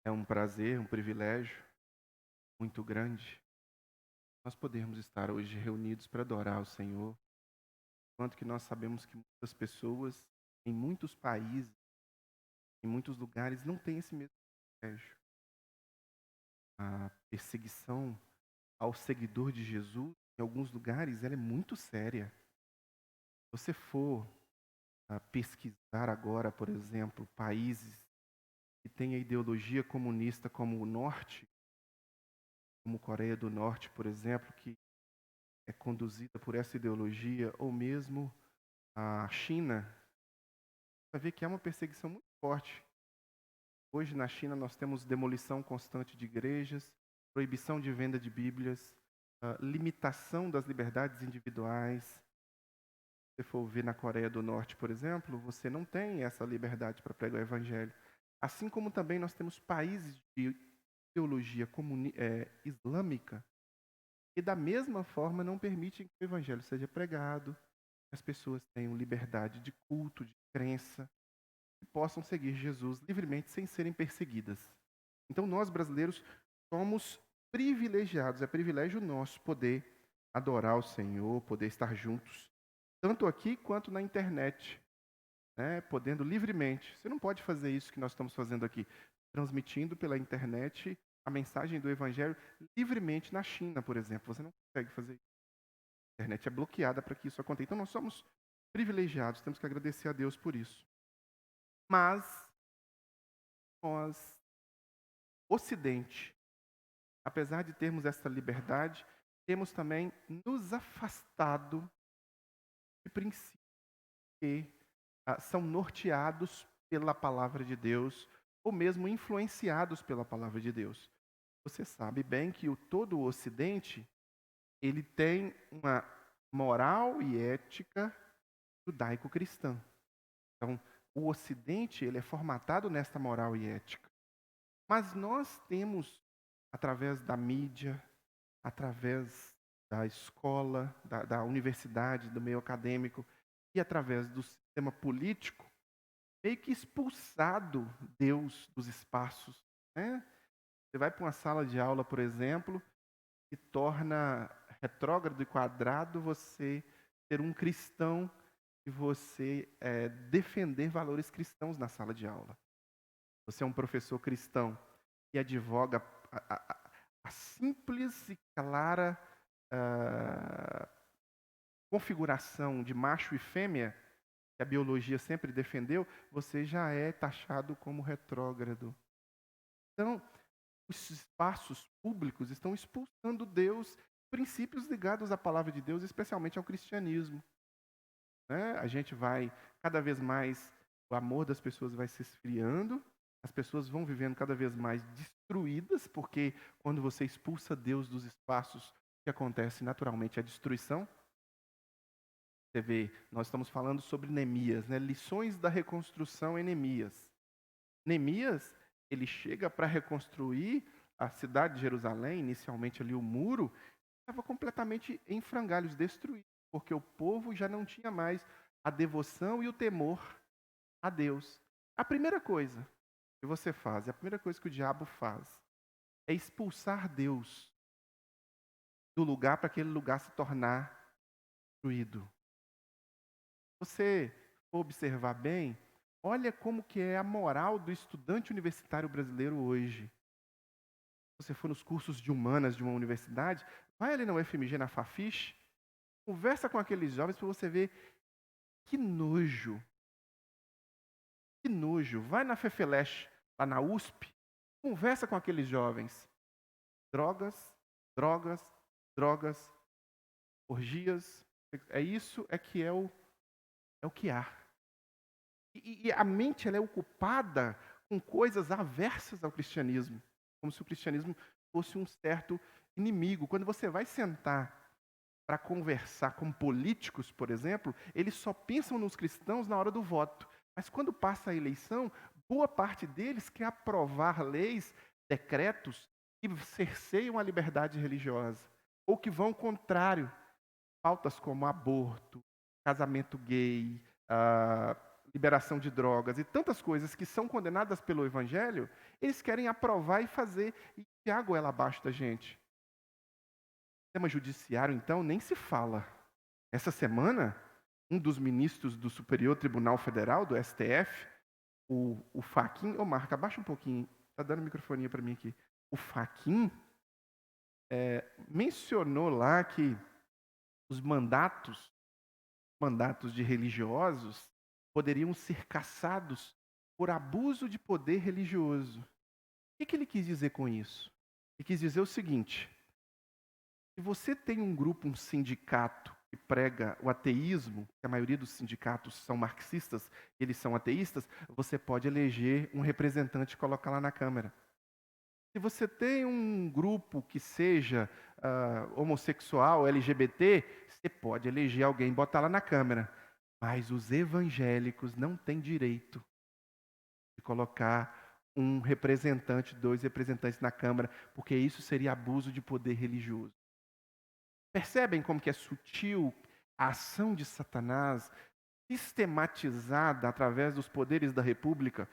É um prazer, um privilégio muito grande nós podermos estar hoje reunidos para adorar o Senhor, enquanto que nós sabemos que muitas pessoas, em muitos países, em muitos lugares, não têm esse mesmo privilégio. A perseguição ao seguidor de Jesus, em alguns lugares, ela é muito séria. Se você for pesquisar agora, por exemplo, países que têm a ideologia comunista como o Norte, como Coreia do Norte, por exemplo, que é conduzida por essa ideologia, ou mesmo a China, vai ver que é uma perseguição muito forte. Hoje na China nós temos demolição constante de igrejas, proibição de venda de Bíblias, limitação das liberdades individuais. Se você for ver na Coreia do Norte, por exemplo, você não tem essa liberdade para pregar o Evangelho. Assim como também nós temos países de ideologia islâmica que da mesma forma não permitem que o Evangelho seja pregado, que as pessoas tenham liberdade de culto, de crença, e possam seguir Jesus livremente sem serem perseguidas. Então nós brasileiros somos privilegiados, é privilégio nosso poder adorar o Senhor, poder estar juntos, tanto aqui quanto na internet, né, podendo livremente. Você não pode fazer isso que nós estamos fazendo aqui, transmitindo pela internet a mensagem do Evangelho livremente na China, por exemplo. Você não consegue fazer isso. A internet é bloqueada para que isso aconteça. Então nós somos privilegiados, temos que agradecer a Deus por isso. Mas nós, Ocidente, apesar de termos essa liberdade, temos também nos afastado de princípios que são norteados pela palavra de Deus, ou mesmo influenciados pela palavra de Deus. Você sabe bem que todo o Ocidente, ele tem uma moral e ética judaico-cristã. Então, o Ocidente, ele é formatado nesta moral e ética. Mas nós temos, através da mídia, através da escola, da universidade, do meio acadêmico e através do sistema político, meio que expulsado Deus dos espaços, né? Você vai para uma sala de aula, por exemplo, e torna retrógrado e quadrado você ser um cristão e você defender valores cristãos na sala de aula. Você é um professor cristão e advoga a simples e clara configuração de macho e fêmea, que a biologia sempre defendeu, você já é taxado como retrógrado. Então, os espaços públicos estão expulsando Deus, princípios ligados à palavra de Deus, especialmente ao cristianismo, né? A gente vai, cada vez mais, o amor das pessoas vai se esfriando, as pessoas vão vivendo cada vez mais destruídas, porque quando você expulsa Deus dos espaços, o que acontece naturalmente é a destruição. Você vê, nós estamos falando sobre Neemias, né? Lições da reconstrução em Neemias. Neemias, ele chega para reconstruir a cidade de Jerusalém, inicialmente ali o muro, estava completamente em frangalhos, destruído, porque o povo já não tinha mais a devoção e o temor a Deus. A primeira coisa que você faz, a primeira coisa que o diabo faz, é expulsar Deus do lugar para aquele lugar se tornar destruído. Você for observar bem, olha como que é a moral do estudante universitário brasileiro hoje. Se você for nos cursos de humanas de uma universidade, vai ali na UFMG, na Fafiche, conversa com aqueles jovens para você ver que nojo. Que nojo. Vai na Fefeleche, lá na USP, conversa com aqueles jovens. Drogas, drogas, drogas, orgias. É o que há. E a mente ela é ocupada com coisas aversas ao cristianismo, como se o cristianismo fosse um certo inimigo. Quando você vai sentar para conversar com políticos, por exemplo, eles só pensam nos cristãos na hora do voto. Mas quando passa a eleição, boa parte deles quer aprovar leis, decretos que cerceiam a liberdade religiosa, ou que vão contrário. Pautas como aborto, casamento gay, liberação de drogas e tantas coisas que são condenadas pelo Evangelho, Eles querem aprovar e fazer e enfiar a goela abaixo da gente. O sistema judiciário, então, nem se fala. Essa semana, um dos ministros do Superior Tribunal Federal, do STF, o Fachin, Marca, abaixa um pouquinho, está dando microfonia para mim aqui. O Fachin mencionou lá que os mandatos de religiosos poderiam ser cassados por abuso de poder religioso. O que ele quis dizer com isso? Ele quis dizer o seguinte: se você tem um grupo, um sindicato que prega o ateísmo, que a maioria dos sindicatos são marxistas, eles são ateístas, você pode eleger um representante e colocar lá na Câmara. Se você tem um grupo que seja homossexual, LGBT, você pode eleger alguém e botar lá na Câmara. Mas os evangélicos não têm direito de colocar um representante, 2 representantes na Câmara, porque isso seria abuso de poder religioso. Percebem como que é sutil a ação de Satanás, sistematizada através dos poderes da República,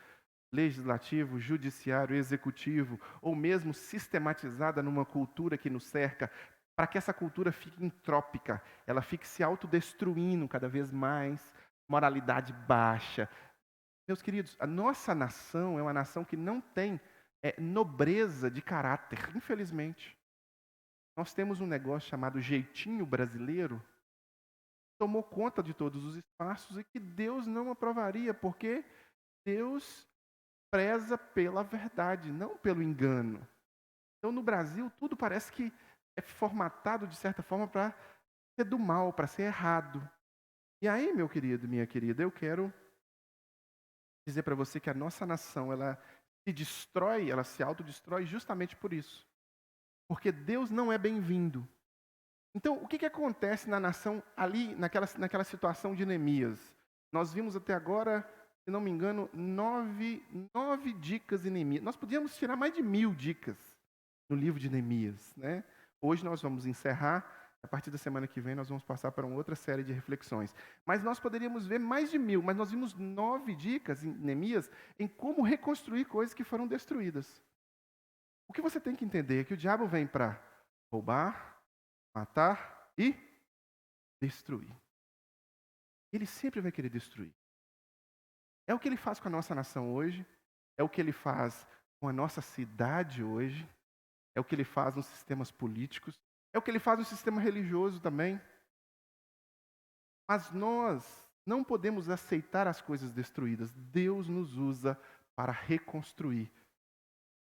legislativo, judiciário, executivo, ou mesmo sistematizada numa cultura que nos cerca, para que essa cultura fique entrópica, ela fique se autodestruindo cada vez mais, moralidade baixa. Meus queridos, a nossa nação é uma nação que não tem nobreza de caráter, infelizmente. Nós temos um negócio chamado jeitinho brasileiro, que tomou conta de todos os espaços e que Deus não aprovaria, porque Deus preza pela verdade, não pelo engano. Então, no Brasil, tudo parece que é formatado, de certa forma, para ser do mal, para ser errado. E aí, meu querido, minha querida, eu quero dizer para você que a nossa nação, ela se destrói, ela se autodestrói justamente por isso. Porque Deus não é bem-vindo. Então, o que acontece na nação ali, naquela situação de Neemias? Nós vimos até agora, se não me engano, 9 dicas em Neemias. Nós podíamos tirar mais de 1000 dicas no livro de Neemias, né? Hoje nós vamos encerrar, a partir da semana que vem nós vamos passar para uma outra série de reflexões. Mas nós poderíamos ver mais de 1000, mas nós vimos 9 dicas em Neemias em como reconstruir coisas que foram destruídas. O que você tem que entender é que o diabo vem para roubar, matar e destruir. Ele sempre vai querer destruir. É o que ele faz com a nossa nação hoje, é o que ele faz com a nossa cidade hoje, é o que ele faz nos sistemas políticos, é o que ele faz no sistema religioso também. Mas nós não podemos aceitar as coisas destruídas. Deus nos usa para reconstruir.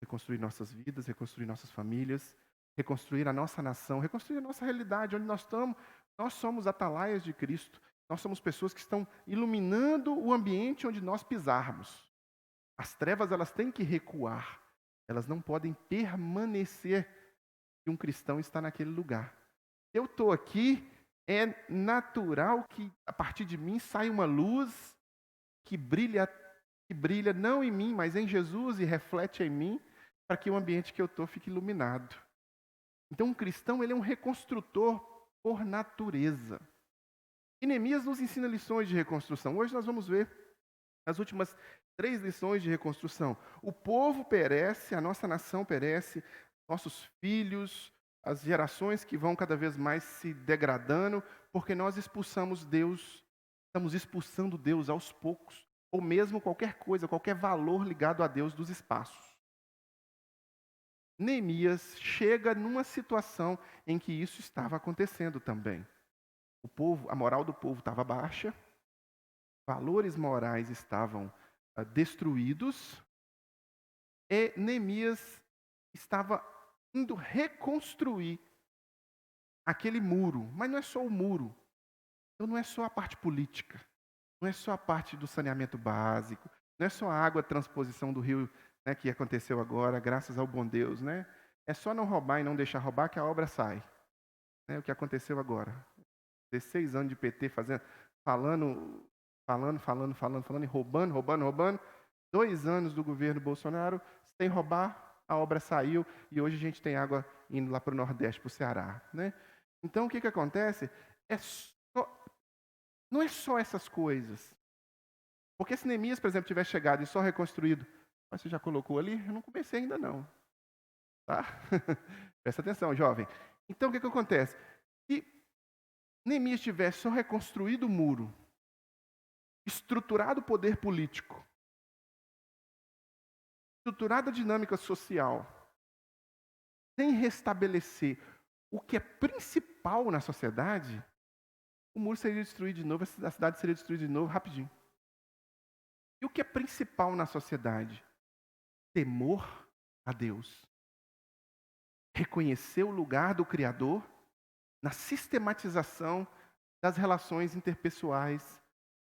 Reconstruir nossas vidas, reconstruir nossas famílias, reconstruir a nossa nação, reconstruir a nossa realidade, onde nós estamos. Nós somos atalaias de Cristo. Nós somos pessoas que estão iluminando o ambiente onde nós pisarmos. As trevas, elas têm que recuar. Elas não podem permanecer se um cristão está naquele lugar. Eu estou aqui, é natural que a partir de mim saia uma luz que brilha não em mim, mas em Jesus e reflete em mim, para que o ambiente que eu estou fique iluminado. Então, um cristão, ele é um reconstrutor por natureza. E Neemias nos ensina lições de reconstrução. Hoje nós vamos ver as últimas 3 lições de reconstrução. O povo perece, a nossa nação perece, nossos filhos, as gerações que vão cada vez mais se degradando, porque nós expulsamos Deus, estamos expulsando Deus aos poucos, ou mesmo qualquer coisa, qualquer valor ligado a Deus dos espaços. Neemias chega numa situação em que isso estava acontecendo também. O povo, a moral do povo estava baixa, valores morais estavam destruídos, e Neemias estava indo reconstruir aquele muro. Mas não é só o muro, então não é só a parte política, não é só a parte do saneamento básico, não é só a água, a transposição do rio, né, que aconteceu agora, graças ao bom Deus, né? É só não roubar e não deixar roubar que a obra sai. O que aconteceu agora. 16 anos de PT falando e roubando. 2 anos do governo Bolsonaro, sem roubar, a obra saiu e hoje a gente tem água indo lá para o Nordeste, para o Ceará, né? Então, o que acontece? Não é só essas coisas. Porque se Neemias, por exemplo, tivesse chegado e só reconstruído Mas você já colocou ali? Eu não comecei ainda não. Tá? Presta atenção, jovem. Então, o que acontece? Se Neemias tivesse só reconstruído o muro, estruturado o poder político, estruturado a dinâmica social, sem restabelecer o que é principal na sociedade, o muro seria destruído de novo, a cidade seria destruída de novo rapidinho. E o que é principal na sociedade? Temor a Deus. Reconhecer o lugar do Criador na sistematização das relações interpessoais,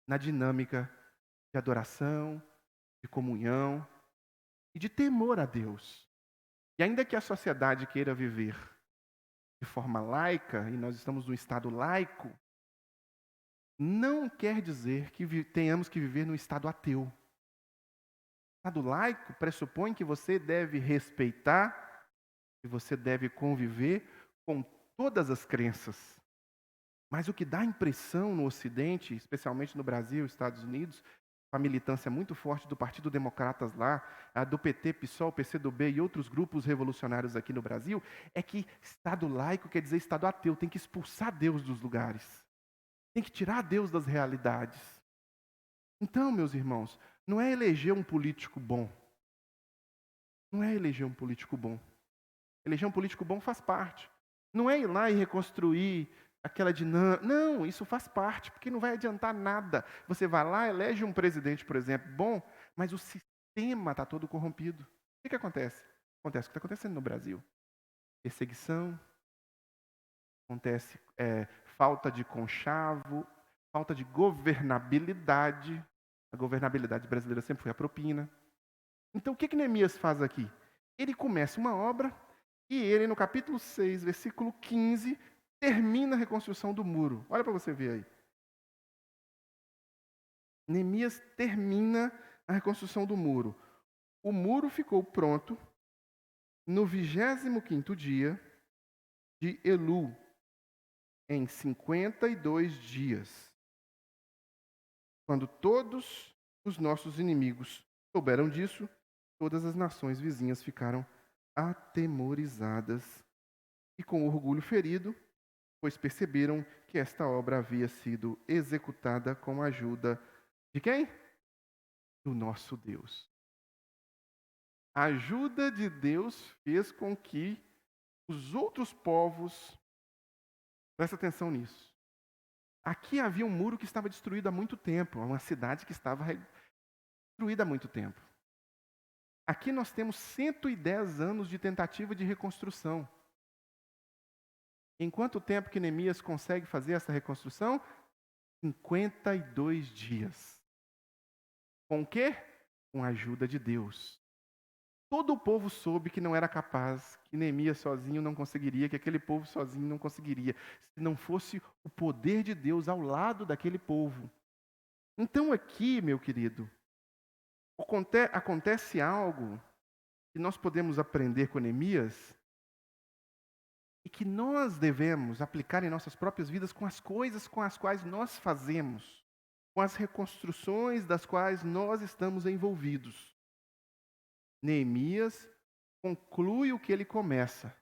na dinâmica de adoração, de comunhão e de temor a Deus. E ainda que a sociedade queira viver de forma laica, e nós estamos num estado laico, não quer dizer que tenhamos que viver num estado ateu. O estado laico pressupõe que você deve respeitar, que você deve conviver com todas as crenças. Mas o que dá impressão no Ocidente, especialmente no Brasil e Estados Unidos, a militância muito forte do Partido Democratas lá, a do PT, PSOL, PCdoB e outros grupos revolucionários aqui no Brasil, é que Estado laico quer dizer Estado ateu, tem que expulsar Deus dos lugares. Tem que tirar Deus das realidades. Então, meus irmãos, não é eleger um político bom. Não é eleger um político bom. Eleger um político bom faz parte. Não é ir lá e reconstruir aquela dinâmica. Não, isso faz parte, porque não vai adiantar nada. Você vai lá, elege um presidente, por exemplo, bom, mas o sistema está todo corrompido. O que acontece? Acontece o que está acontecendo no Brasil. Perseguição, acontece falta de conchavo, falta de governabilidade. A governabilidade brasileira sempre foi a propina. Então, o que Neemias faz aqui? Ele começa uma obra e ele, no capítulo 6, versículo 15, termina a reconstrução do muro. Olha para você ver aí. Neemias termina a reconstrução do muro. O muro ficou pronto no 25º dia de Elu, em 52 dias. Quando todos os nossos inimigos souberam disso, todas as nações vizinhas ficaram atemorizadas e com orgulho ferido, pois perceberam que esta obra havia sido executada com a ajuda de quem? Do nosso Deus. A ajuda de Deus fez com que os outros povos, presta atenção nisso. Aqui havia um muro que estava destruído há muito tempo, uma cidade que estava destruída há muito tempo. Aqui nós temos 110 anos de tentativa de reconstrução. Em quanto tempo que Neemias consegue fazer essa reconstrução? 52 dias. Com o quê? Com a ajuda de Deus. Todo o povo soube que não era capaz, que Neemias sozinho não conseguiria, que aquele povo sozinho não conseguiria, se não fosse o poder de Deus ao lado daquele povo. Então aqui, meu querido, acontece algo que nós podemos aprender com Neemias e que nós devemos aplicar em nossas próprias vidas com as coisas com as quais nós fazemos, com as reconstruções das quais nós estamos envolvidos. Neemias conclui o que ele começa.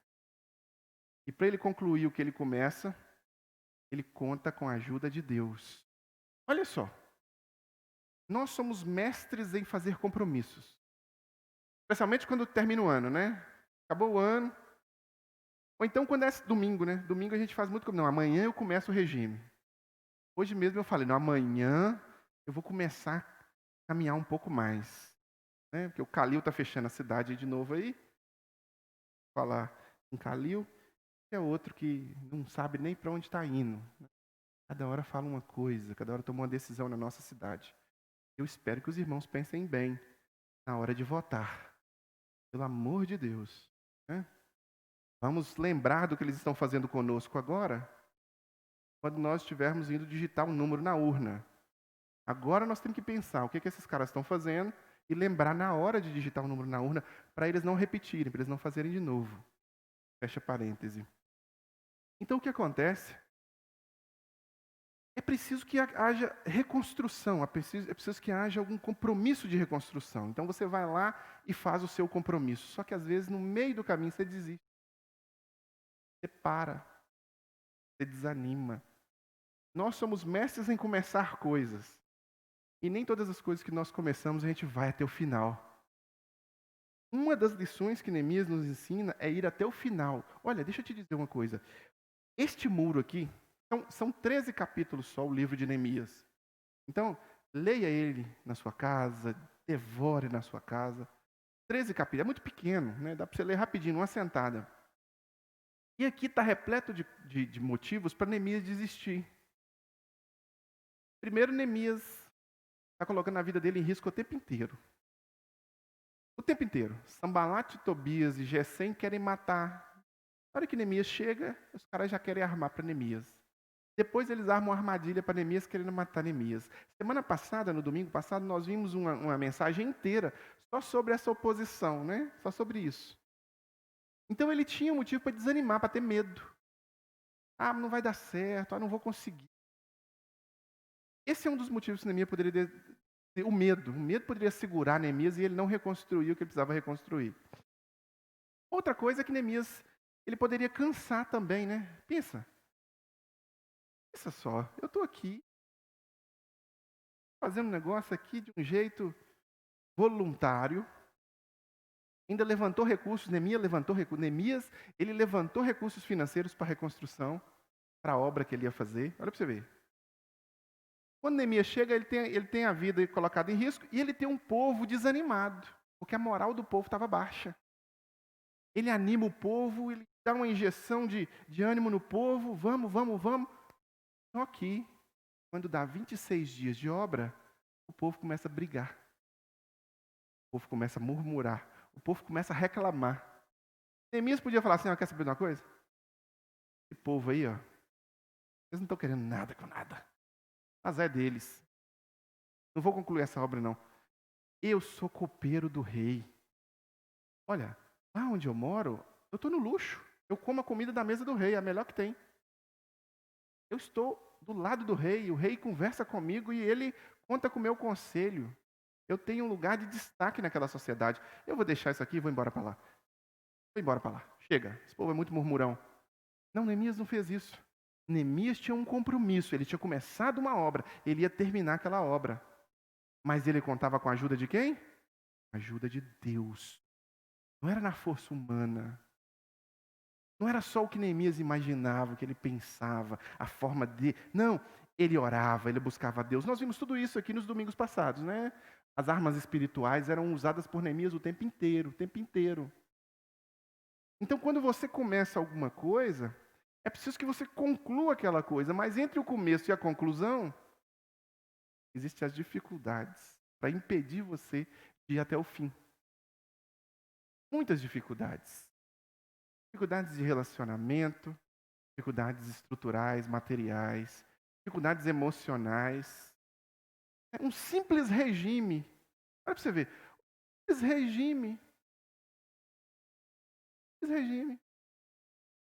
E para ele concluir o que ele começa, ele conta com a ajuda de Deus. Olha só, nós somos mestres em fazer compromissos. Especialmente quando termina o ano, né? Acabou o ano. Ou então quando é domingo, né? Domingo a gente faz muito. Não, amanhã eu começo o regime. Hoje mesmo eu falei, não, amanhã eu vou começar a caminhar um pouco mais. Né? Porque o Calil está fechando a cidade de novo aí. Vou falar em Calil, que é outro que não sabe nem para onde está indo. Cada hora fala uma coisa, cada hora toma uma decisão na nossa cidade. Eu espero que os irmãos pensem bem na hora de votar. Pelo amor de Deus. Né? Vamos lembrar do que eles estão fazendo conosco agora, quando nós estivermos indo digitar um número na urna. Agora nós temos que pensar o que esses caras estão fazendo e lembrar na hora de digitar o número na urna para eles não repetirem, para eles não fazerem de novo. Fecha parêntese. Então o que acontece? é preciso que haja reconstrução, é preciso que haja algum compromisso de reconstrução. Então você vai lá e faz o seu compromisso. Só que às vezes no meio do caminho você desiste, você para, você desanima. Nós somos mestres em começar coisas. E nem todas as coisas que nós começamos a gente vai até o final. Uma das lições que Neemias nos ensina é ir até o final. Olha, deixa eu te dizer uma coisa. Este muro aqui, são 13 capítulos só o livro de Neemias. Então, leia ele na sua casa, devore na sua casa. 13 capítulos, é muito pequeno, né? Dá para você ler rapidinho, numa sentada. E aqui está repleto de motivos para Neemias desistir. Primeiro, Neemias está colocando a vida dele em risco o tempo inteiro. O tempo inteiro. Sambalat, Tobias e Gesem querem matar. Na hora que Neemias chega, os caras já querem armar para Neemias. Depois eles armam uma armadilha para Neemias, querendo matar Neemias. Semana passada, no domingo passado, nós vimos uma mensagem inteira só sobre essa oposição, né? Só sobre isso. Então ele tinha um motivo para desanimar, para ter medo. Ah, não vai dar certo, não vou conseguir. Esse é um dos motivos que Neemias poderia ter o medo. O medo poderia segurar Neemias e ele não reconstruir o que ele precisava reconstruir. Outra coisa é que Neemias, ele poderia cansar também, né? Pensa só, eu estou aqui, fazendo um negócio aqui de um jeito voluntário, ainda levantou recursos, Neemias, ele levantou recursos financeiros para a reconstrução, para a obra que ele ia fazer. Olha para você ver. Quando Neemias chega, ele tem a vida colocada em risco e ele tem um povo desanimado, porque a moral do povo estava baixa. Ele anima o povo, ele dá uma injeção de ânimo no povo, vamos. Só que, quando dá 26 dias de obra, o povo começa a brigar. O povo começa a murmurar. O povo começa a reclamar. Neemias podia falar assim, quer saber de uma coisa? Esse povo aí, vocês não estão querendo nada com nada. Mas é deles. Não vou concluir essa obra, não. Eu sou copeiro do rei. Olha, lá onde eu moro, eu estou no luxo. Eu como a comida da mesa do rei, é a melhor que tem. Eu estou do lado do rei, o rei conversa comigo e ele conta com o meu conselho. Eu tenho um lugar de destaque naquela sociedade. Eu vou deixar isso aqui e vou embora para lá. Vou embora para lá. Chega, esse povo é muito murmurão. Não, Neemias não fez isso. Neemias tinha um compromisso, ele tinha começado uma obra, ele ia terminar aquela obra. Mas ele contava com a ajuda de quem? A ajuda de Deus. Não era na força humana. Não era só o que Neemias imaginava, o que ele pensava, a forma de... Não, ele orava, ele buscava a Deus. Nós vimos tudo isso aqui nos domingos passados, né? As armas espirituais eram usadas por Neemias o tempo inteiro, o tempo inteiro. Então, quando você começa alguma coisa, é preciso que você conclua aquela coisa, mas entre o começo e a conclusão, existem as dificuldades para impedir você de ir até o fim. Muitas dificuldades. Dificuldades de relacionamento, dificuldades estruturais, materiais, dificuldades emocionais. É um simples regime. Olha para você ver. Um simples regime.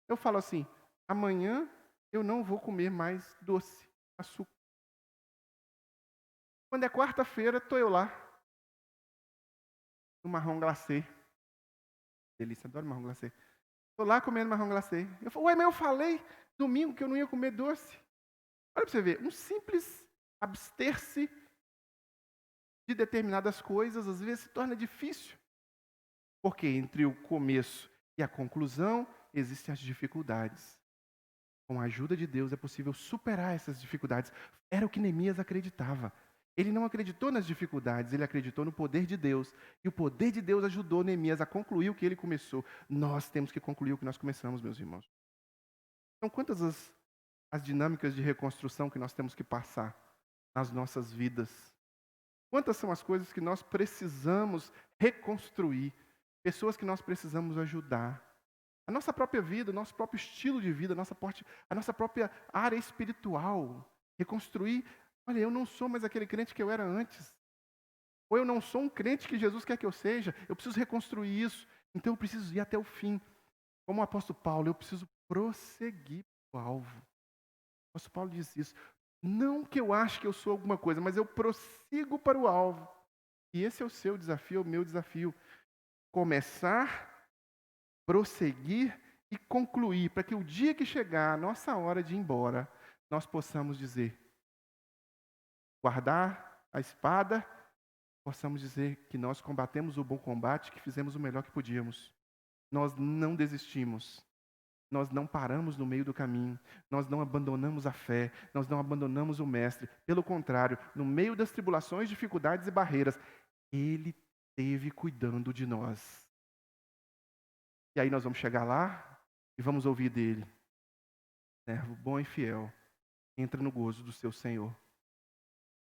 Eu falo assim, amanhã eu não vou comer mais doce, açúcar. Quando é quarta-feira, estou eu lá. No marrom glacê. Delícia, adoro marrom glacê. Estou lá comendo marrom glacê. Eu falo, mas eu falei domingo que eu não ia comer doce. Olha para você ver, um simples abster-se de determinadas coisas, às vezes se torna difícil. Porque entre o começo e a conclusão, existem as dificuldades. Com a ajuda de Deus é possível superar essas dificuldades. Era o que Neemias acreditava. Ele não acreditou nas dificuldades, ele acreditou no poder de Deus. E o poder de Deus ajudou Neemias a concluir o que ele começou. Nós temos que concluir o que nós começamos, meus irmãos. Então, quantas as dinâmicas de reconstrução que nós temos que passar nas nossas vidas? Quantas são as coisas que nós precisamos reconstruir? Pessoas que nós precisamos ajudar. A nossa própria vida, o nosso próprio estilo de vida, a nossa própria área espiritual. Reconstruir. Olha, eu não sou mais aquele crente que eu era antes. Ou eu não sou um crente que Jesus quer que eu seja. Eu preciso reconstruir isso. Então eu preciso ir até o fim. Como o apóstolo Paulo, eu preciso prosseguir para o alvo. O apóstolo Paulo diz isso. Não que eu ache que eu sou alguma coisa, mas eu prossigo para o alvo. E esse é o seu desafio, é o meu desafio. Começar, prosseguir e concluir, para que o dia que chegar a nossa hora de ir embora, nós possamos dizer, guardar a espada, possamos dizer que nós combatemos o bom combate, que fizemos o melhor que podíamos. Nós não desistimos. Nós não paramos no meio do caminho, nós não abandonamos a fé, nós não abandonamos o Mestre. Pelo contrário, no meio das tribulações, dificuldades e barreiras, Ele esteve cuidando de nós. E aí nós vamos chegar lá e vamos ouvir dele: servo bom e fiel, entra no gozo do seu Senhor.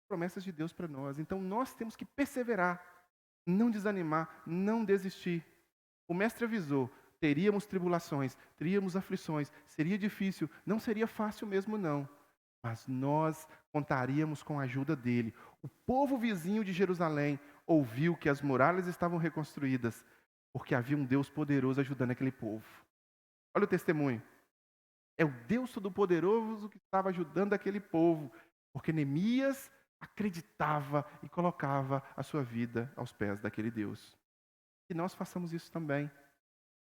Promessas de Deus para nós. Então nós temos que perseverar, não desanimar, não desistir. O Mestre avisou: teríamos tribulações, teríamos aflições, seria difícil, não seria fácil mesmo não. Mas nós contaríamos com a ajuda dele. O povo vizinho de Jerusalém ouviu que as muralhas estavam reconstruídas, porque havia um Deus poderoso ajudando aquele povo. Olha o testemunho. É o Deus Todo-Poderoso que estava ajudando aquele povo, porque Neemias acreditava e colocava a sua vida aos pés daquele Deus. Que nós façamos isso também.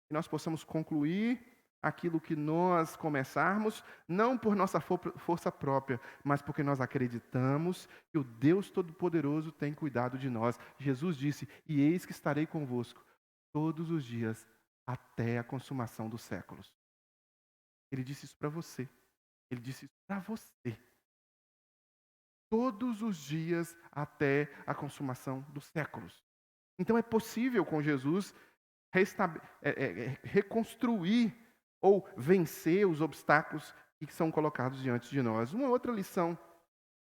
Que nós possamos concluir aquilo que nós começarmos, não por nossa força própria, mas porque nós acreditamos que o Deus Todo-Poderoso tem cuidado de nós. Jesus disse: e eis que estarei convosco todos os dias até a consumação dos séculos. Ele disse isso para você. Ele disse isso para você. Todos os dias até a consumação dos séculos. Então é possível com Jesus reconstruir ou vencer os obstáculos que são colocados diante de nós. Uma outra lição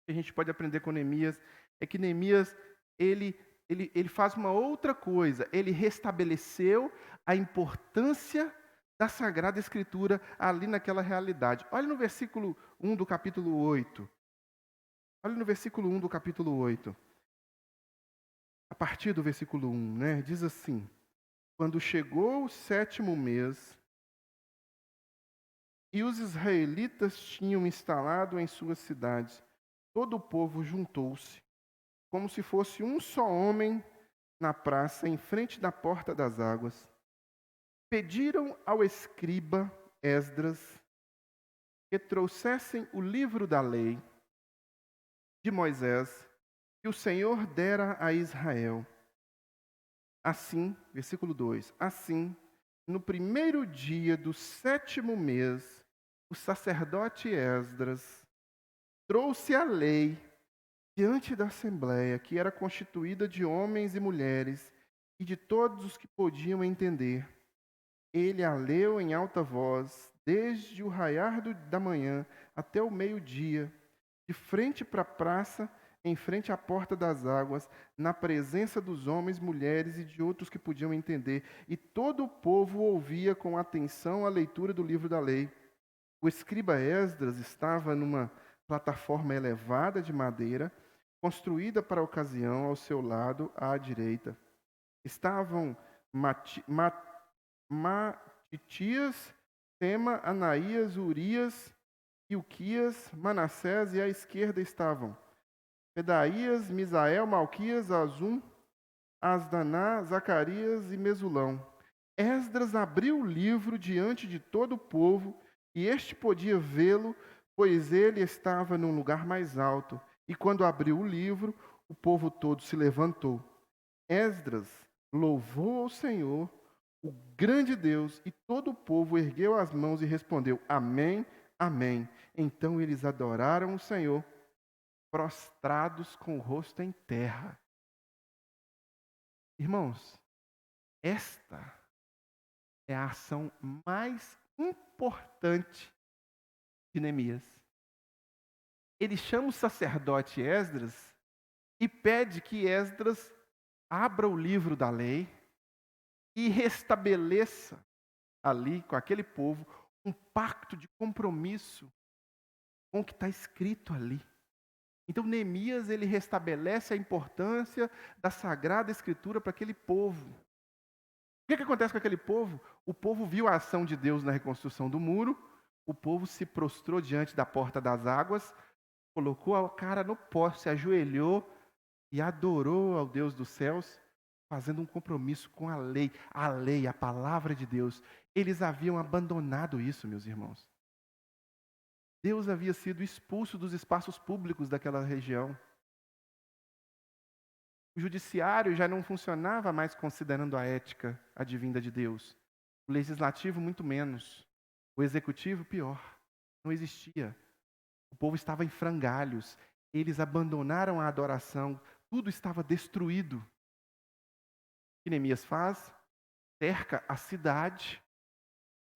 que a gente pode aprender com Neemias é que Neemias ele faz uma outra coisa. Ele restabeleceu a importância da Sagrada Escritura ali naquela realidade. Olha no versículo 1 do capítulo 8. Olha no versículo 1 do capítulo 8. A partir do versículo 1, né? Diz assim: quando chegou o 7º mês, e os israelitas tinham instalado em suas cidades, todo o povo juntou-se, como se fosse um só homem, na praça, em frente da porta das águas. Pediram ao escriba Esdras que trouxessem o livro da lei de Moisés, que o Senhor dera a Israel. Assim, versículo 2, assim, no primeiro dia do 7º mês, o sacerdote Esdras trouxe a lei diante da assembleia, que era constituída de homens e mulheres, e de todos os que podiam entender. Ele a leu em alta voz, desde o raiar da manhã até o meio-dia, de frente para a praça, em frente à porta das águas, na presença dos homens, mulheres e de outros que podiam entender. E todo o povo ouvia com atenção a leitura do livro da lei. O escriba Esdras estava numa plataforma elevada de madeira, construída para a ocasião, ao seu lado, à direita. Estavam Matitias, Tema, Anaías, Urias, Ilquias, Manassés, e à esquerda estavam Pedaías, Misael, Malquias, Azum, Asdaná, Zacarias e Mesulão. Esdras abriu o livro diante de todo o povo, e este podia vê-lo, pois ele estava num lugar mais alto. E quando abriu o livro, o povo todo se levantou. Esdras louvou ao Senhor, o grande Deus, e todo o povo ergueu as mãos e respondeu: Amém, Amém. Então eles adoraram o Senhor, prostrados com o rosto em terra. Irmãos, esta é a ação mais importante de Neemias. Ele chama o sacerdote Esdras e pede que Esdras abra o livro da lei e restabeleça ali com aquele povo um pacto de compromisso com o que está escrito ali. Então Neemias ele restabelece a importância da Sagrada Escritura para aquele povo. O que acontece com aquele povo? O povo viu a ação de Deus na reconstrução do muro, o povo se prostrou diante da porta das águas, colocou a cara no pó, se ajoelhou e adorou ao Deus dos céus, fazendo um compromisso com a lei, a palavra de Deus. Eles haviam abandonado isso, meus irmãos. Deus havia sido expulso dos espaços públicos daquela região. O judiciário já não funcionava mais considerando a ética advinda de Deus. O legislativo, muito menos. O executivo, pior. Não existia. O povo estava em frangalhos. Eles abandonaram a adoração. Tudo estava destruído. O que Neemias faz? Cerca a cidade.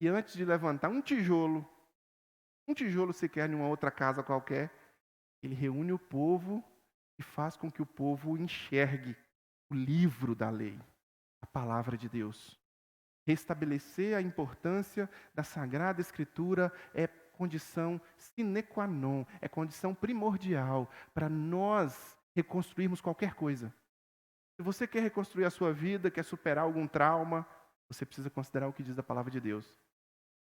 E antes de levantar um tijolo sequer em uma outra casa qualquer, ele reúne o povo e faz com que o povo enxergue o livro da lei, a palavra de Deus. Restabelecer a importância da Sagrada Escritura é condição sine qua non, é condição primordial para nós reconstruirmos qualquer coisa. Se você quer reconstruir a sua vida, quer superar algum trauma, você precisa considerar o que diz a palavra de Deus.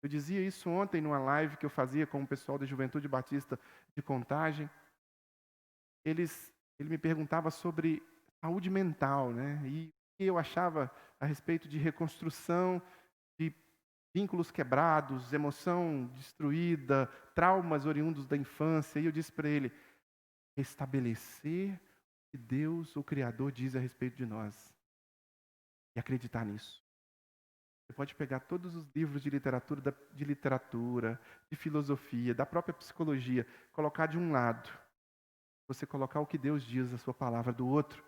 Eu dizia isso ontem numa live que eu fazia com o pessoal da Juventude Batista de Contagem. Ele me perguntava sobre saúde mental, né? E eu achava a respeito de reconstrução, de vínculos quebrados, emoção destruída, traumas oriundos da infância. E eu disse para ele: restabelecer o que Deus, o Criador, diz a respeito de nós. E acreditar nisso. Você pode pegar todos os livros de literatura, de filosofia, da própria psicologia, colocar de um lado. Você colocar o que Deus diz, a sua palavra, do outro.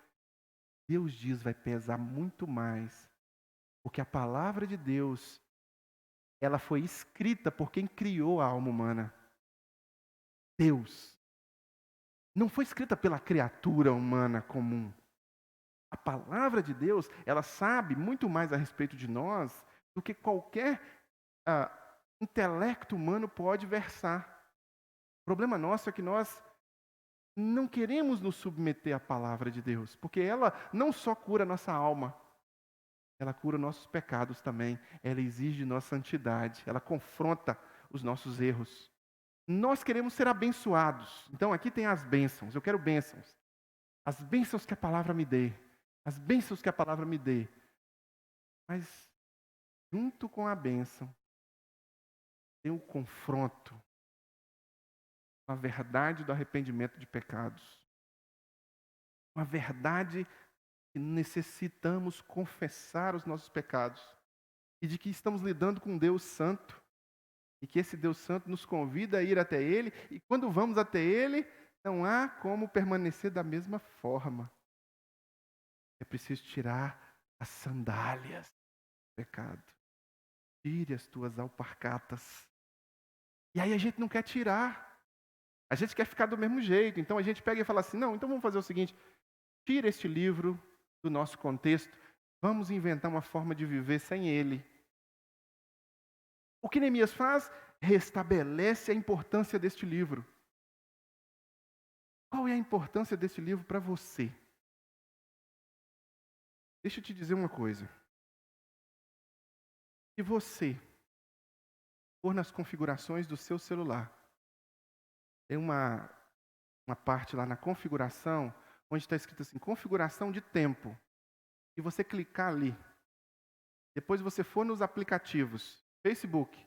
Deus diz vai pesar muito mais. Porque a palavra de Deus, ela foi escrita por quem criou a alma humana. Deus. Não foi escrita pela criatura humana comum. A palavra de Deus, ela sabe muito mais a respeito de nós do que qualquer intelecto humano pode versar. O problema nosso é que nós não queremos nos submeter à palavra de Deus, porque ela não só cura nossa alma, ela cura nossos pecados também, ela exige de nós santidade, ela confronta os nossos erros. Nós queremos ser abençoados, então aqui tem as bênçãos, eu quero bênçãos. As bênçãos que a palavra me dê, as bênçãos que a palavra me dê. Mas junto com a bênção, tem o confronto com a verdade do arrependimento de pecados. Uma verdade que necessitamos confessar os nossos pecados. E de que estamos lidando com um Deus Santo. E que esse Deus Santo nos convida a ir até Ele. E quando vamos até Ele, não há como permanecer da mesma forma. É preciso tirar as sandálias do pecado. Tire as tuas alpargatas. E aí a gente não quer tirar. A gente quer ficar do mesmo jeito. Então a gente pega e fala assim, não, então vamos fazer o seguinte. Tira este livro do nosso contexto. Vamos inventar uma forma de viver sem ele. O que Neemias faz? Restabelece a importância deste livro. Qual é a importância deste livro para você? Deixa eu te dizer uma coisa. Se você for nas configurações do seu celular, tem uma parte lá na configuração, onde está escrito assim, configuração de tempo. E você clicar ali. Depois você for nos aplicativos, Facebook,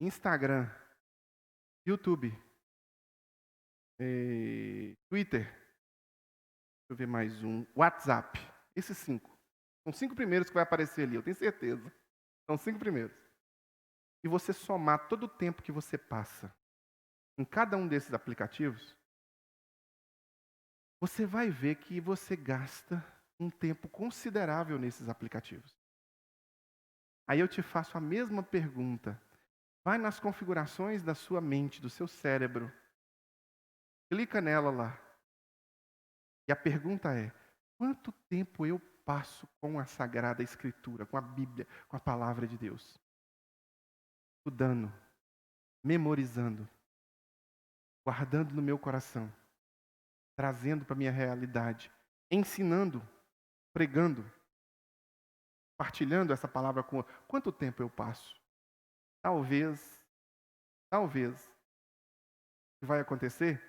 Instagram, YouTube, Twitter, deixa eu ver mais um, WhatsApp. Esses 5. São 5 primeiros que vai aparecer ali, eu tenho certeza. São 5 primeiros. E você somar todo o tempo que você passa em cada um desses aplicativos, você vai ver que você gasta um tempo considerável nesses aplicativos. Aí eu te faço a mesma pergunta. Vai nas configurações da sua mente, do seu cérebro. Clica nela lá. E a pergunta é, quanto tempo eu passo com a Sagrada Escritura, com a Bíblia, com a Palavra de Deus? Estudando, memorizando, guardando no meu coração, trazendo para a minha realidade, ensinando, pregando, partilhando essa palavra com... Quanto tempo eu passo? Talvez, o que vai acontecer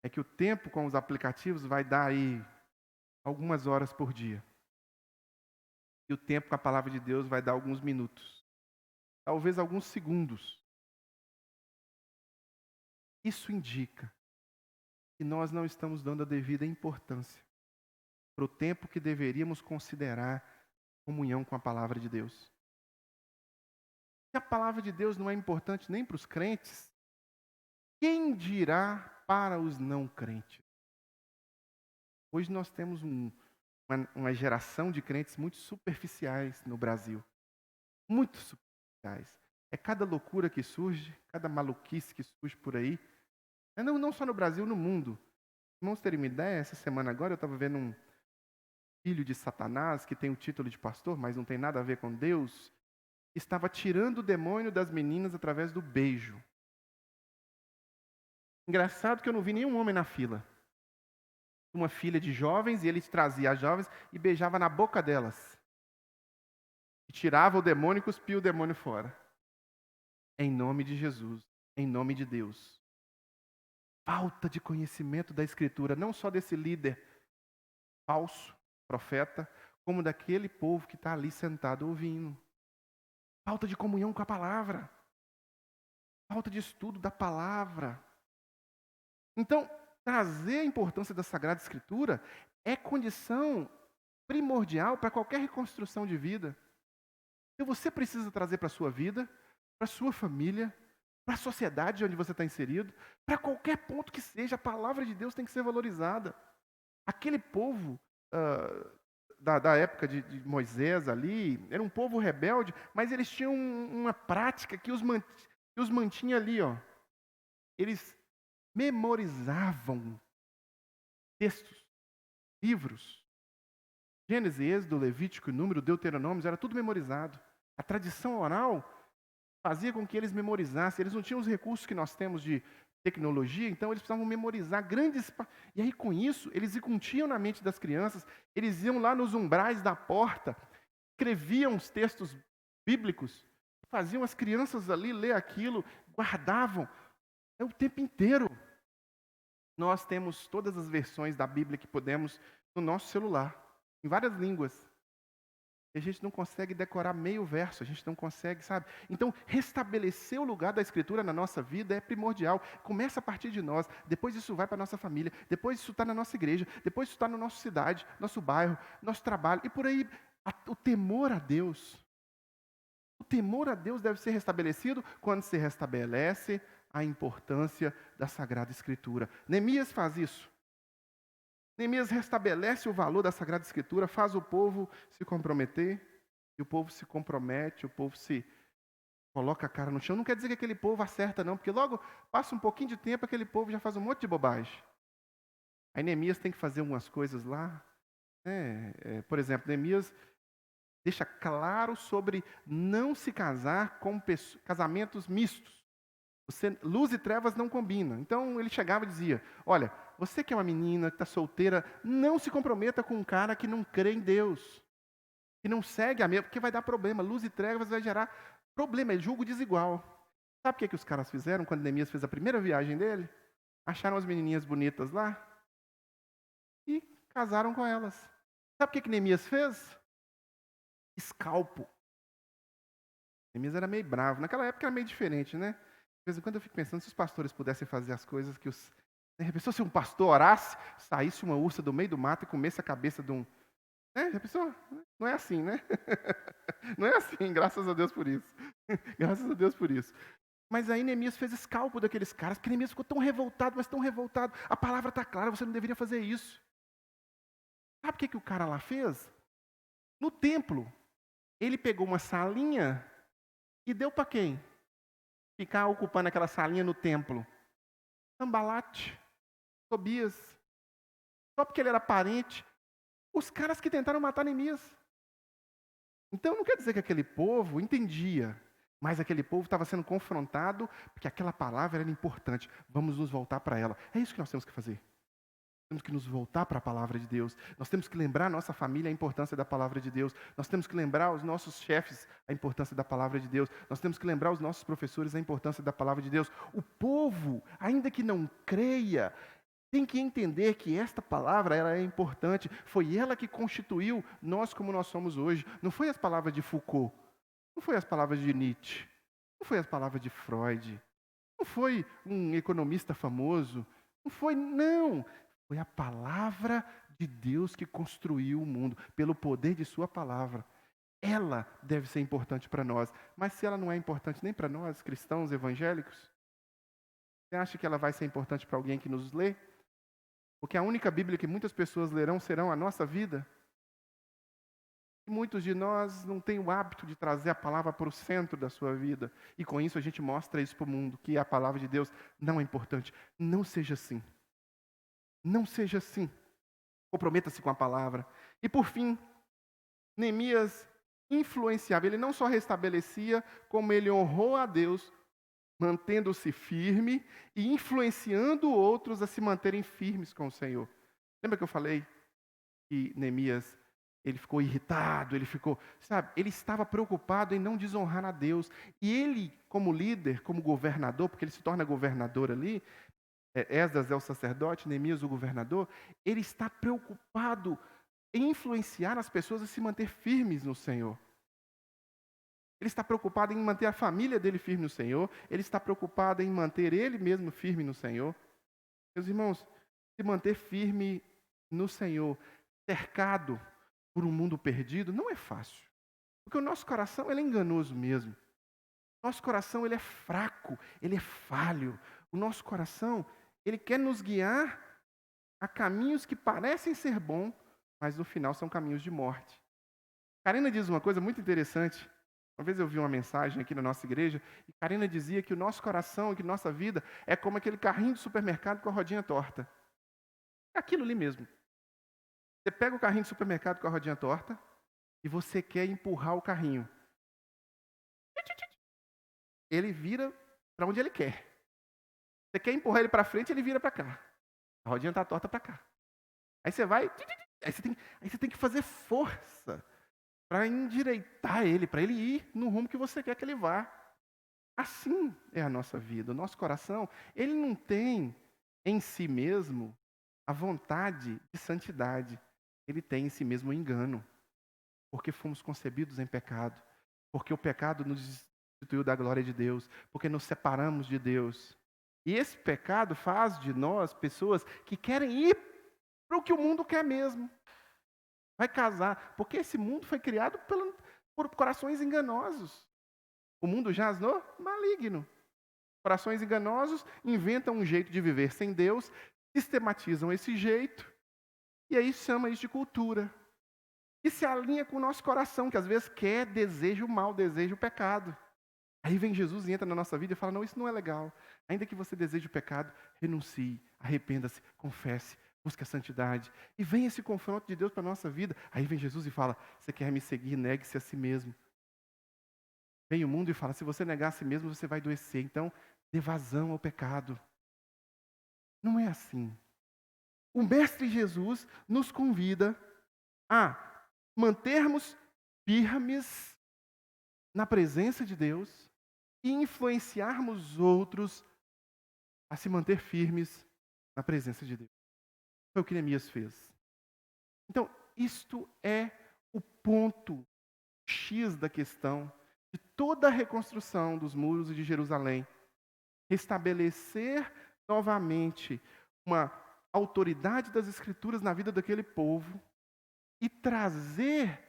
é que o tempo com os aplicativos vai dar aí algumas horas por dia. E o tempo com a palavra de Deus vai dar alguns minutos, talvez alguns segundos. Isso indica que nós não estamos dando a devida importância para o tempo que deveríamos considerar comunhão com a palavra de Deus. Se a palavra de Deus não é importante nem para os crentes, quem dirá para os não crentes? Hoje nós temos uma geração de crentes muito superficiais no Brasil. Muito superficiais. É cada loucura que surge, cada maluquice que surge por aí. Não só no Brasil, no mundo. Irmãos, terem uma ideia, essa semana agora eu estava vendo um filho de Satanás, que tem o título de pastor, mas não tem nada a ver com Deus, estava tirando o demônio das meninas através do beijo. Engraçado que eu não vi nenhum homem na fila. Uma filha de jovens, e ele trazia as jovens e beijava na boca delas. E tirava o demônio e cuspia o demônio fora. Em nome de Jesus, em nome de Deus. Falta de conhecimento da Escritura, não só desse líder falso, profeta, como daquele povo que está ali sentado ouvindo. Falta de comunhão com a palavra. Falta de estudo da palavra. Então, trazer a importância da Sagrada Escritura é condição primordial para qualquer reconstrução de vida. Então, você precisa trazer para a sua vida, para a sua família, para a sociedade onde você está inserido, para qualquer ponto que seja, a palavra de Deus tem que ser valorizada. Aquele povo da época de Moisés ali, era um povo rebelde, mas eles tinham uma prática que os mantinha ali, ó. Eles memorizavam textos, livros. Gênesis, Êxodo, Levítico, Número, Deuteronômio, era tudo memorizado. A tradição oral fazia com que eles memorizassem. Eles não tinham os recursos que nós temos de tecnologia, então eles precisavam memorizar grandes... E aí, com isso, eles incutiam na mente das crianças, eles iam lá nos umbrais da porta, escreviam os textos bíblicos, faziam as crianças ali ler aquilo, guardavam. É o tempo inteiro. Nós temos todas as versões da Bíblia que podemos no nosso celular, em várias línguas. E a gente não consegue decorar meio verso, a gente não consegue, sabe? Então, restabelecer o lugar da Escritura na nossa vida é primordial. Começa a partir de nós, depois isso vai para a nossa família, depois isso está na nossa igreja, depois isso está na nossa cidade, nosso bairro, nosso trabalho, e por aí, o temor a Deus. O temor a Deus deve ser restabelecido quando se restabelece a importância da Sagrada Escritura. Neemias faz isso. Neemias restabelece o valor da Sagrada Escritura, faz o povo se comprometer, e o povo se compromete, o povo se coloca a cara no chão. Não quer dizer que aquele povo acerta, não, porque logo passa um pouquinho de tempo, aquele povo já faz um monte de bobagem. Aí Neemias tem que fazer umas coisas lá. Por exemplo, Neemias deixa claro sobre não se casar com casamentos mistos. Luz e trevas não combinam. Então ele chegava e dizia: olha, você que é uma menina que está solteira, não se comprometa com um cara que não crê em Deus, que não segue a mesma, porque vai dar problema. Luz e trevas vai gerar problema, é julgo desigual. Sabe o que os caras fizeram quando Neemias fez a primeira viagem dele? Acharam as menininhas bonitas lá e casaram com elas. Sabe o que Neemias fez? Escalpo. Neemias era meio bravo. Naquela época era meio diferente, né? De vez em quando eu fico pensando, se os pastores pudessem fazer as coisas que os... Já pensou se um pastor orasse, saísse uma ursa do meio do mato e comesse a cabeça de um... Já pensou? Não é assim, né? Não é assim, graças a Deus por isso. Graças a Deus por isso. Mas aí Neemias fez escalpo daqueles caras, porque Neemias ficou tão revoltado, mas tão revoltado. A palavra está clara, você não deveria fazer isso. Sabe o que o cara lá fez? No templo, ele pegou uma salinha e deu para quem? Ficar ocupando aquela salinha no templo. Sambalate, Tobias. Só porque ele era parente. Os caras que tentaram matar Neemias. Então não quer dizer que aquele povo entendia, mas aquele povo estava sendo confrontado porque aquela palavra era importante. Vamos nos voltar para ela. É isso que nós temos que fazer. Temos que nos voltar para a palavra de Deus. Nós temos que lembrar a nossa família a importância da palavra de Deus. Nós temos que lembrar os nossos chefes a importância da palavra de Deus. Nós temos que lembrar os nossos professores a importância da palavra de Deus. O povo, ainda que não creia, tem que entender que esta palavra ela é importante. Foi ela que constituiu nós como nós somos hoje. Não foi as palavras de Foucault, não foi as palavras de Nietzsche, não foi as palavras de Freud, não foi um economista famoso, não foi, não. Foi a palavra de Deus que construiu o mundo, pelo poder de sua palavra. Ela deve ser importante para nós. Mas se ela não é importante nem para nós, cristãos evangélicos, você acha que ela vai ser importante para alguém que nos lê? Porque a única Bíblia que muitas pessoas lerão serão a nossa vida. E muitos de nós não têm o hábito de trazer a palavra para o centro da sua vida. E com isso a gente mostra isso para o mundo, que a palavra de Deus não é importante. Não seja assim. Não seja assim. Comprometa-se com a palavra. E por fim, Neemias influenciava. Ele não só restabelecia, como ele honrou a Deus, mantendo-se firme e influenciando outros a se manterem firmes com o Senhor. Lembra que eu falei que Neemias, ele ficou irritado, ele estava preocupado em não desonrar a Deus. E ele, como líder, como governador, porque ele se torna governador ali, Esdras é o sacerdote, Neemias o governador, ele está preocupado em influenciar as pessoas a se manter firmes no Senhor. Ele está preocupado em manter a família dele firme no Senhor, ele está preocupado em manter ele mesmo firme no Senhor. Meus irmãos, se manter firme no Senhor, cercado por um mundo perdido, não é fácil. Porque o nosso coração ele é enganoso mesmo. Nosso coração ele é fraco, ele é falho. O nosso coração ele quer nos guiar a caminhos que parecem ser bons, mas no final são caminhos de morte. Karina diz uma coisa muito interessante. Uma vez eu vi uma mensagem aqui na nossa igreja, e Karina dizia que o nosso coração, que nossa vida, é como aquele carrinho de supermercado com a rodinha torta. É aquilo ali mesmo. Você pega o carrinho de supermercado com a rodinha torta, e você quer empurrar o carrinho. Ele vira para onde ele quer. Você quer empurrar ele para frente, ele vira para cá. A rodinha está torta para cá. Aí você vai, aí você tem que fazer força para endireitar ele, para ele ir no rumo que você quer que ele vá. Assim é a nossa vida. O nosso coração, ele não tem em si mesmo a vontade de santidade. Ele tem em si mesmo o engano. Porque fomos concebidos em pecado. Porque o pecado nos destituiu da glória de Deus. Porque nos separamos de Deus. E esse pecado faz de nós pessoas que querem ir para o que o mundo quer mesmo. Vai casar, porque esse mundo foi criado por corações enganosos. O mundo jaz no maligno. Corações enganosos inventam um jeito de viver sem Deus, sistematizam esse jeito, e aí chama isso de cultura. E se alinha com o nosso coração, que às vezes quer, deseja o mal, deseja o pecado. Aí vem Jesus e entra na nossa vida e fala, não, isso não é legal. Ainda que você deseje o pecado, renuncie, arrependa-se, confesse, busque a santidade. E vem esse confronto de Deus para a nossa vida. Aí vem Jesus e fala, você quer me seguir, negue-se a si mesmo. Vem o mundo e fala, se você negar a si mesmo, você vai adoecer. Então, dê vazão ao pecado. Não é assim. O Mestre Jesus nos convida a mantermos firmes na presença de Deus e influenciarmos outros a se manter firmes na presença de Deus. Foi o que Neemias fez. Então, isto é o ponto X da questão de toda a reconstrução dos muros de Jerusalém. Restabelecer novamente uma autoridade das Escrituras na vida daquele povo e trazer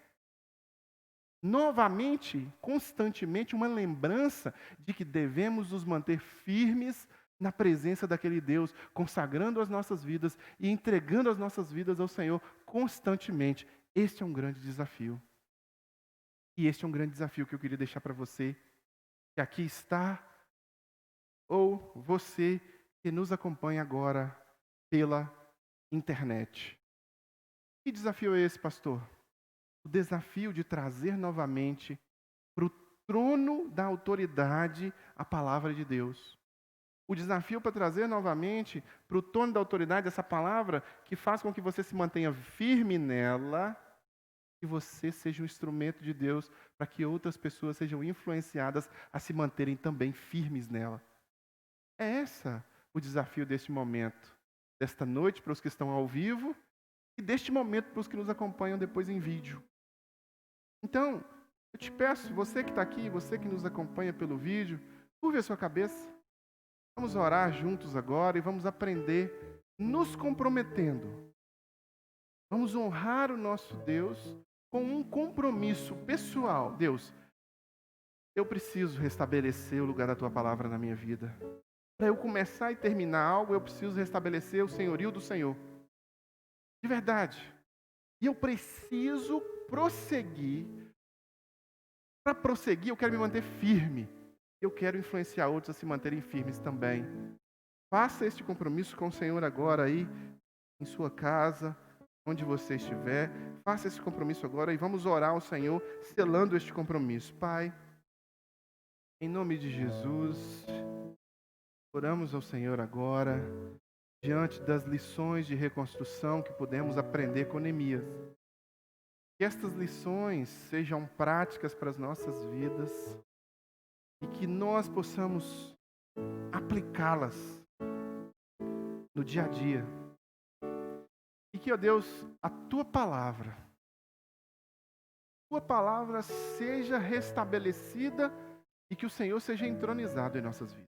novamente, constantemente, uma lembrança de que devemos nos manter firmes na presença daquele Deus, consagrando as nossas vidas e entregando as nossas vidas ao Senhor constantemente. Este é um grande desafio. E este é um grande desafio que eu queria deixar para você, que aqui está, ou você que nos acompanha agora pela internet. Que desafio é esse, pastor? O desafio de trazer novamente para o trono da autoridade a palavra de Deus. O desafio para trazer novamente para o trono da autoridade essa palavra que faz com que você se mantenha firme nela e você seja um instrumento de Deus para que outras pessoas sejam influenciadas a se manterem também firmes nela. É esse o desafio deste momento. desta noite para os que estão ao vivo e deste momento para os que nos acompanham depois em vídeo. Então, eu te peço, você que está aqui, você que nos acompanha pelo vídeo, curve a sua cabeça. Vamos orar juntos agora e vamos aprender nos comprometendo. Vamos honrar o nosso Deus com um compromisso pessoal. Deus, eu preciso restabelecer o lugar da Tua palavra na minha vida. Para eu começar e terminar algo, eu preciso restabelecer o senhorio do Senhor. De verdade. E eu preciso prosseguir. Para prosseguir, eu quero me manter firme. Eu quero influenciar outros a se manterem firmes também. Faça este compromisso com o Senhor agora aí, em sua casa, onde você estiver. Faça esse compromisso agora e vamos orar ao Senhor, selando este compromisso. Pai, em nome de Jesus, oramos ao Senhor agora, diante das lições de reconstrução que podemos aprender com Neemias. Que estas lições sejam práticas para as nossas vidas e que nós possamos aplicá-las no dia a dia. E que, ó Deus, a Tua palavra seja restabelecida e que o Senhor seja entronizado em nossas vidas.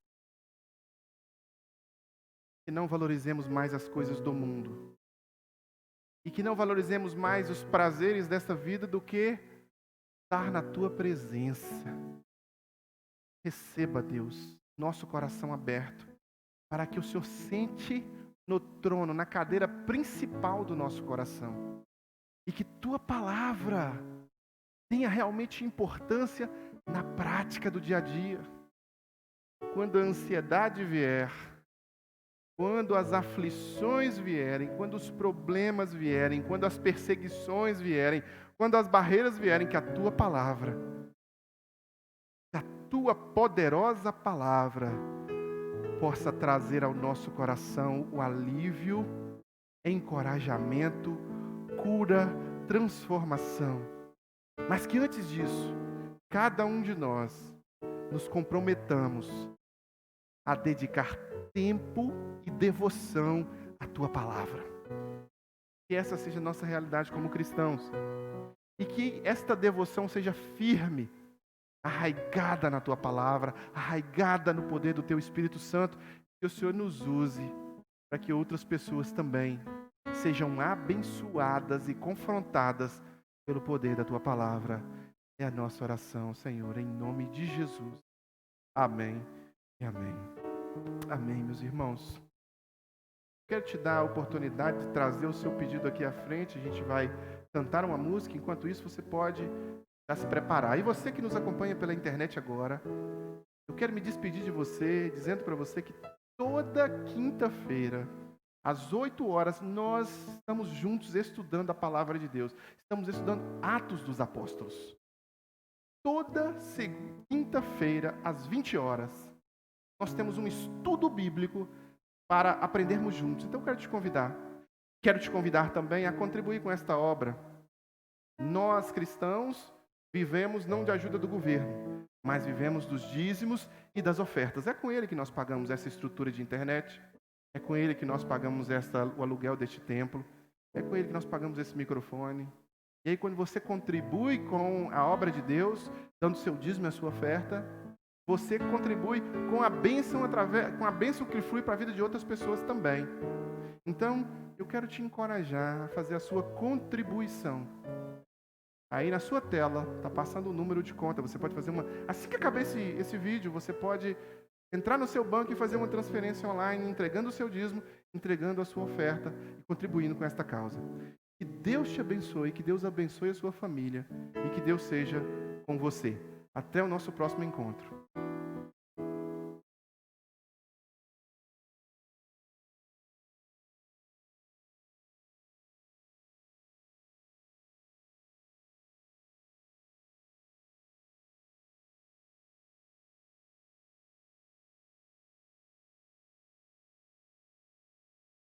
Que não valorizemos mais as coisas do mundo. E que não valorizemos mais os prazeres desta vida do que estar na Tua presença. Receba, Deus, nosso coração aberto, para que o Senhor sente no trono, na cadeira principal do nosso coração. E que Tua palavra tenha realmente importância na prática do dia a dia. Quando a ansiedade vier, quando as aflições vierem, quando os problemas vierem, quando as perseguições vierem, quando as barreiras vierem, que a Tua palavra, a Tua poderosa palavra, possa trazer ao nosso coração o alívio, encorajamento, cura, transformação. Mas que antes disso, cada um de nós nos comprometamos a dedicar tempo e devoção à Tua palavra. Que essa seja a nossa realidade como cristãos. E que esta devoção seja firme, arraigada na Tua palavra, arraigada no poder do Teu Espírito Santo. Que o Senhor nos use para que outras pessoas também sejam abençoadas e confrontadas pelo poder da Tua palavra. É a nossa oração, Senhor, em nome de Jesus. Amém e amém. Amém, meus irmãos. Quero te dar a oportunidade de trazer o seu pedido aqui à frente. A gente vai cantar uma música. Enquanto isso, você pode já se preparar. E você que nos acompanha pela internet agora, eu quero me despedir de você, dizendo para você que toda quinta-feira, às 8 horas, nós estamos juntos estudando a palavra de Deus. Estamos estudando Atos dos Apóstolos. Toda quinta-feira, às 20 horas, nós temos um estudo bíblico para aprendermos juntos. Então, eu quero te convidar também a contribuir com esta obra. Nós, cristãos, vivemos não de ajuda do governo, mas vivemos dos dízimos e das ofertas. É com ele que nós pagamos essa estrutura de internet, é com ele que nós pagamos o aluguel deste templo, é com ele que nós pagamos esse microfone. E aí, quando você contribui com a obra de Deus, dando seu dízimo e a sua oferta, você contribui com a bênção que flui para a vida de outras pessoas também. Então, eu quero te encorajar a fazer a sua contribuição. Aí na sua tela está passando o número de conta. Você pode fazer assim que acabar esse vídeo, você pode entrar no seu banco e fazer uma transferência online, entregando o seu dízimo, entregando a sua oferta e contribuindo com esta causa. Que Deus te abençoe, que Deus abençoe a sua família e que Deus seja com você. Até o nosso próximo encontro.